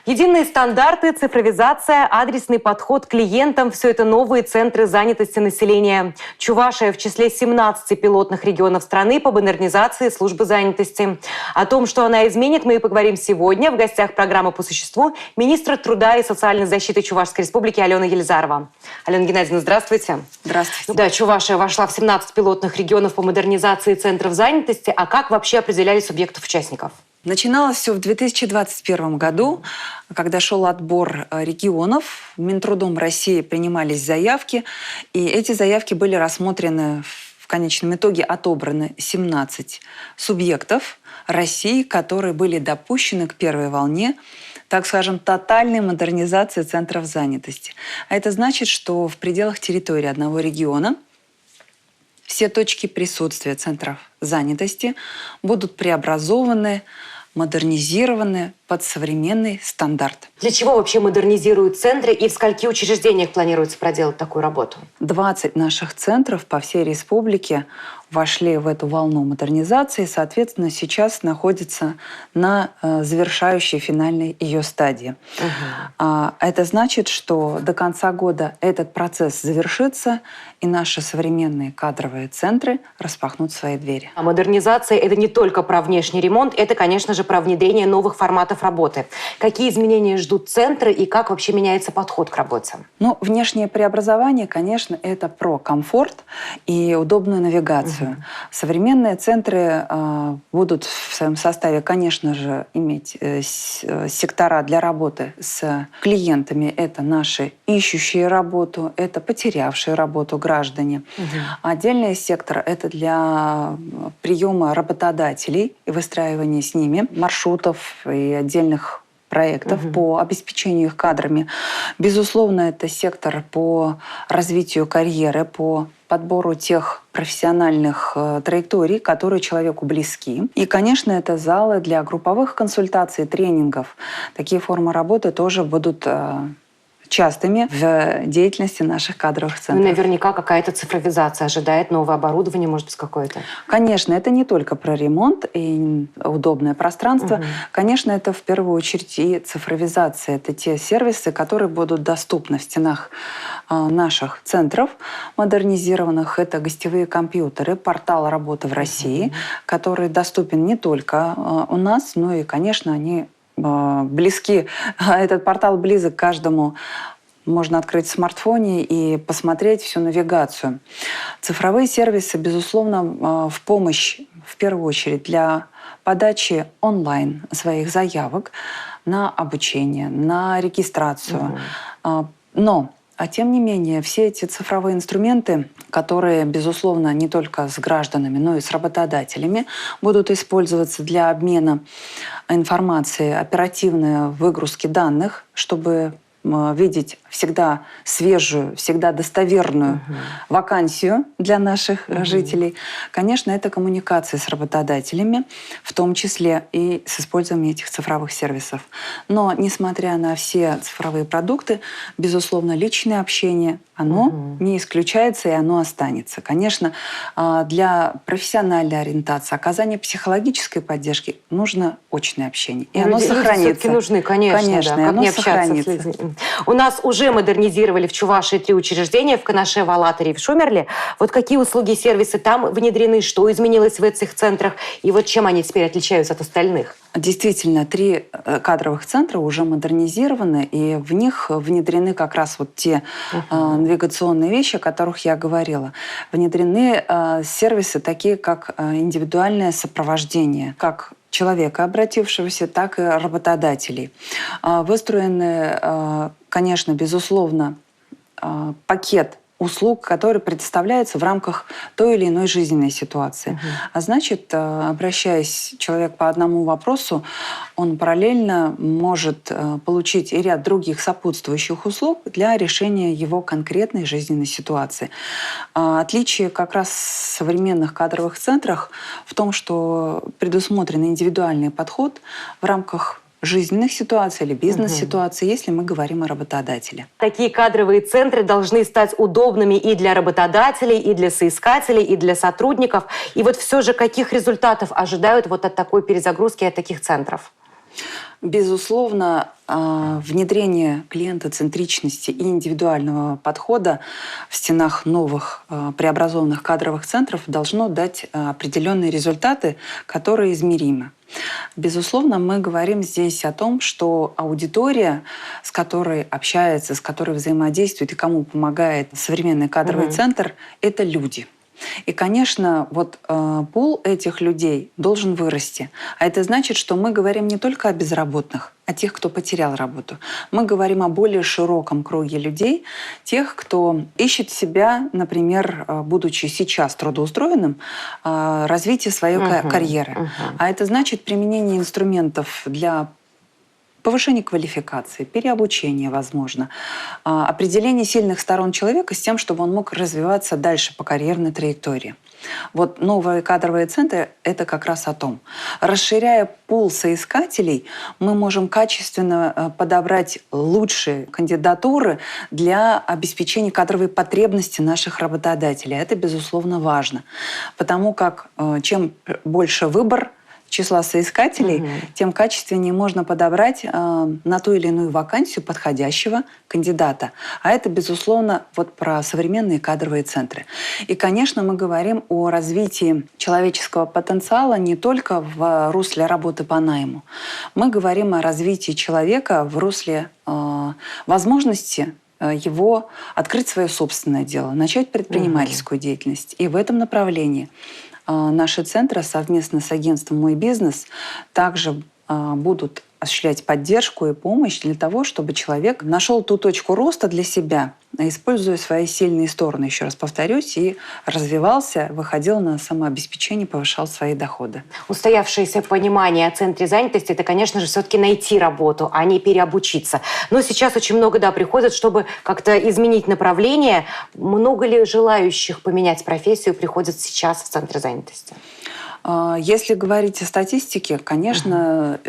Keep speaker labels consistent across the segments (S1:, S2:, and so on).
S1: Единые стандарты, цифровизация, адресный подход к клиентам – все это новые центры занятости населения. Чувашия в числе 17 пилотных регионов страны по модернизации службы занятости. О том, что она изменит, мы и поговорим сегодня. В гостях программы «По существу» министр труда и социальной защиты Чувашской республики Алена Елизарова. Алена Геннадьевна, здравствуйте.
S2: Здравствуйте.
S1: Да, Чувашия вошла в 17 пилотных регионов по модернизации центров занятости. А как вообще определяли субъектов-участников?
S2: Начиналось все в 2021 году, когда шел отбор регионов. Минтрудом России принимались заявки, и эти заявки были рассмотрены, в конечном итоге отобраны 17 субъектов России, которые были допущены к первой волне, так скажем, тотальной модернизации центров занятости. А это значит, что в пределах территории одного региона все точки присутствия центров занятости будут преобразованы, модернизированы под современный стандарт.
S1: Для чего вообще модернизируют центры и в скольких учреждениях планируется проделать такую работу?
S2: 20 наших центров по всей республике вошли в эту волну модернизации, соответственно, сейчас находятся на завершающей финальной ее стадии. Это значит, что до конца года этот процесс завершится, и наши современные кадровые центры распахнут свои двери.
S1: А модернизация – это не только про внешний ремонт, это, конечно же, про внедрение новых форматов работы. Какие изменения ждут центры и как вообще меняется подход к работе?
S2: Ну, внешнее преобразование, конечно, это про комфорт и удобную навигацию. Современные центры будут в своем составе, конечно же, иметь сектора для работы с клиентами. Это наши ищущие работу, это потерявшие работу граждане. Отдельный сектор – это для приема работодателей и выстраивания с ними маршрутов и отдельных проектов по обеспечению их кадрами. Безусловно, это сектор по развитию карьеры, по подбору тех профессиональных траекторий, которые человеку близки. И, конечно, это залы для групповых консультаций, тренингов. Такие формы работы тоже будут частыми в деятельности наших кадровых центров.
S1: Ну, наверняка какая-то цифровизация ожидает, новое оборудование, может быть, какое-то.
S2: Конечно, это не только про ремонт и удобное пространство. Конечно, это в первую очередь и цифровизация. Это те сервисы, которые будут доступны в стенах наших центров модернизированных. Это гостевые компьютеры, портал работы в России, который доступен не только у нас, но и, конечно, они близки. Этот портал близок каждому. Можно открыть в смартфоне и посмотреть всю навигацию. Цифровые сервисы, безусловно, в помощь, в первую очередь, для подачи онлайн своих заявок на обучение, на регистрацию. Но тем не менее, все эти цифровые инструменты, которые, безусловно, не только с гражданами, но и с работодателями, будут использоваться для обмена информацией, оперативной выгрузки данных, чтобы видеть всегда свежую, всегда достоверную вакансию для наших жителей. Конечно, это коммуникации с работодателями, в том числе и с использованием этих цифровых сервисов. Но, несмотря на все цифровые продукты, безусловно, личное общение, оно не исключается и оно останется. Конечно, для профессиональной ориентации, оказания психологической поддержки нужно очное общение. И оно сохранится.
S1: Все-таки нужны, конечно, да. Как не общаться с людьми. У нас уже модернизировали в Чувашии 3 учреждения, в Канаше, в Алатыре и в Шумерле. Вот какие услуги и сервисы там внедрены, что изменилось в этих центрах, и вот чем они теперь отличаются от остальных?
S2: Действительно, 3 кадровых центра уже модернизированы, и в них внедрены как раз вот те навигационные вещи, о которых я говорила. Внедрены сервисы такие, как индивидуальное сопровождение, как человека, обратившегося, так и работодателей. Выстроены, конечно, безусловно, пакет услуг, которые предоставляются в рамках той или иной жизненной ситуации. А значит, обращаясь человек по одному вопросу, он параллельно может получить и ряд других сопутствующих услуг для решения его конкретной жизненной ситуации. Отличие как раз в современных кадровых центрах в том, что предусмотрен индивидуальный подход в рамках жизненных ситуаций или бизнес-ситуаций, если мы говорим о работодателе.
S1: Такие кадровые центры должны стать удобными и для работодателей, и для соискателей, и для сотрудников. И вот все же каких результатов ожидают вот от такой перезагрузки, от таких центров?
S2: Безусловно, внедрение клиентоцентричности и индивидуального подхода в стенах новых преобразованных кадровых центров должно дать определенные результаты, которые измеримы. Безусловно, мы говорим здесь о том, что аудитория, с которой общается, с которой взаимодействует и кому помогает современный кадровый центр, это люди. И, конечно, вот пул этих людей должен вырасти. А это значит, что мы говорим не только о безработных, о тех, кто потерял работу. Мы говорим о более широком круге людей, тех, кто ищет себя, например, будучи сейчас трудоустроенным, развитие своей карьеры. А это значит применение инструментов для повышение квалификации, переобучение, возможно, определение сильных сторон человека с тем, чтобы он мог развиваться дальше по карьерной траектории. Вот новые кадровые центры – это как раз о том. Расширяя пул соискателей, мы можем качественно подобрать лучшие кандидатуры для обеспечения кадровой потребности наших работодателей. Это, безусловно, важно, потому как чем больше выбор числа соискателей, тем качественнее можно подобрать на ту или иную вакансию подходящего кандидата. А это, безусловно, вот про современные кадровые центры. И, конечно, мы говорим о развитии человеческого потенциала не только в русле работы по найму. Мы говорим о развитии человека в русле возможности его открыть свое собственное дело, начать предпринимательскую деятельность. И в этом направлении наши центры совместно с агентством «Мой бизнес» также будут осуществлять поддержку и помощь для того, чтобы человек нашел ту точку роста для себя, используя свои сильные стороны, еще раз повторюсь, и развивался, выходил на самообеспечение, повышал свои доходы.
S1: Устоявшееся понимание о центре занятости – это, конечно же, все-таки найти работу, а не переобучиться. Но сейчас очень много, приходят, чтобы как-то изменить направление. Много ли желающих поменять профессию приходят сейчас в центры занятости?
S2: Если говорить о статистике, конечно,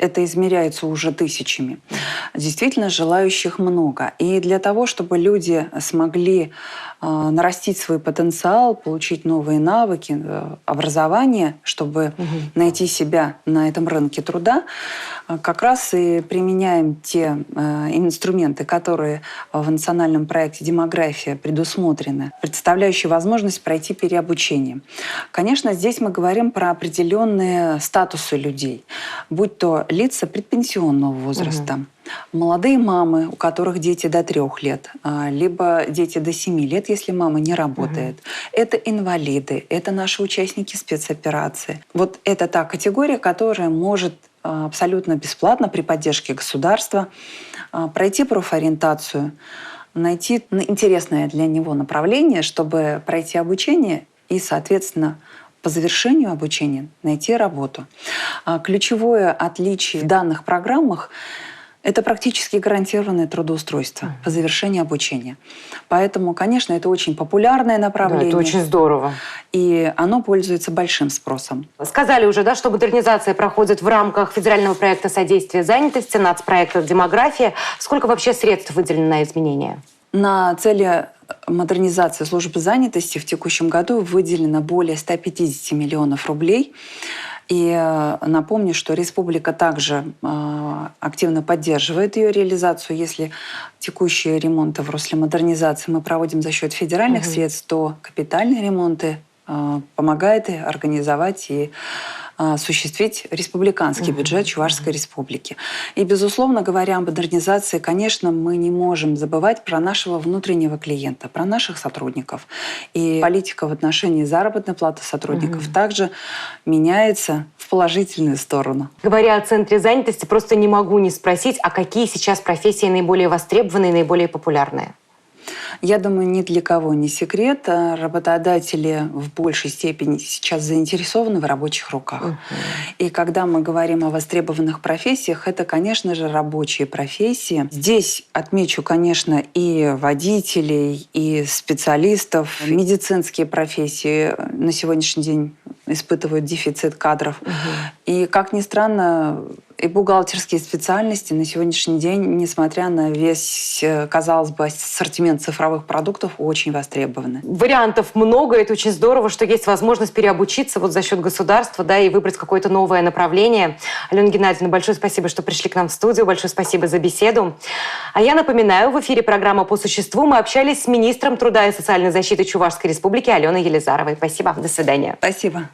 S2: это измеряется уже тысячами. Действительно, желающих много. И для того, чтобы люди смогли нарастить свой потенциал, получить новые навыки, образование, чтобы найти себя на этом рынке труда, как раз и применяем те инструменты, которые в национальном проекте «Демография» предусмотрены, представляющие возможность пройти переобучение. Конечно, здесь мы говорим про определенные статусы людей, будь то лица предпенсионного возраста, молодые мамы, у которых дети до 3 лет, либо дети до 7 лет, если мама не работает. Это инвалиды, это наши участники спецоперации. Вот это та категория, которая может абсолютно бесплатно при поддержке государства пройти профориентацию, найти интересное для него направление, чтобы пройти обучение и, соответственно, по завершению обучения найти работу. Ключевое отличие в данных программах – это практически гарантированное трудоустройство по завершении обучения. Поэтому, конечно, это очень популярное направление.
S1: Да, это очень здорово.
S2: И оно пользуется большим спросом.
S1: Сказали уже, что модернизация проходит в рамках федерального проекта содействия занятости, нацпроекта «Демография». Сколько вообще средств выделено на изменения?
S2: На цели модернизации службы занятости в текущем году выделено более 150 миллионов рублей. И напомню, что республика также активно поддерживает ее реализацию. Если текущие ремонты в русле модернизации мы проводим за счет федеральных средств, то капитальные ремонты помогает организовать и осуществить республиканский бюджет Чувашской республики. И, безусловно, говоря о модернизации, конечно, мы не можем забывать про нашего внутреннего клиента, про наших сотрудников. И политика в отношении заработной платы сотрудников также меняется в положительную сторону. Говоря
S1: о центре занятости, просто не могу не спросить, а какие сейчас профессии наиболее востребованные, наиболее популярные?
S2: Я думаю, ни для кого не секрет. Работодатели в большей степени сейчас заинтересованы в рабочих руках. И когда мы говорим о востребованных профессиях, это, конечно же, рабочие профессии. Здесь отмечу, конечно, и водителей, и специалистов. Медицинские профессии на сегодняшний день испытывают дефицит кадров. И, как ни странно, И бухгалтерские специальности на сегодняшний день, несмотря на весь, казалось бы, ассортимент цифровых продуктов, очень востребованы.
S1: Вариантов много, это очень здорово, что есть возможность переобучиться вот за счет государства, да, и выбрать какое-то новое направление. Алена Геннадьевна, большое спасибо, что пришли к нам в студию, большое спасибо за беседу. А я напоминаю, в эфире программа «По существу» мы общались с министром труда и социальной защиты Чувашской Республики Аленой Елизаровой. Спасибо, до свидания.
S2: Спасибо.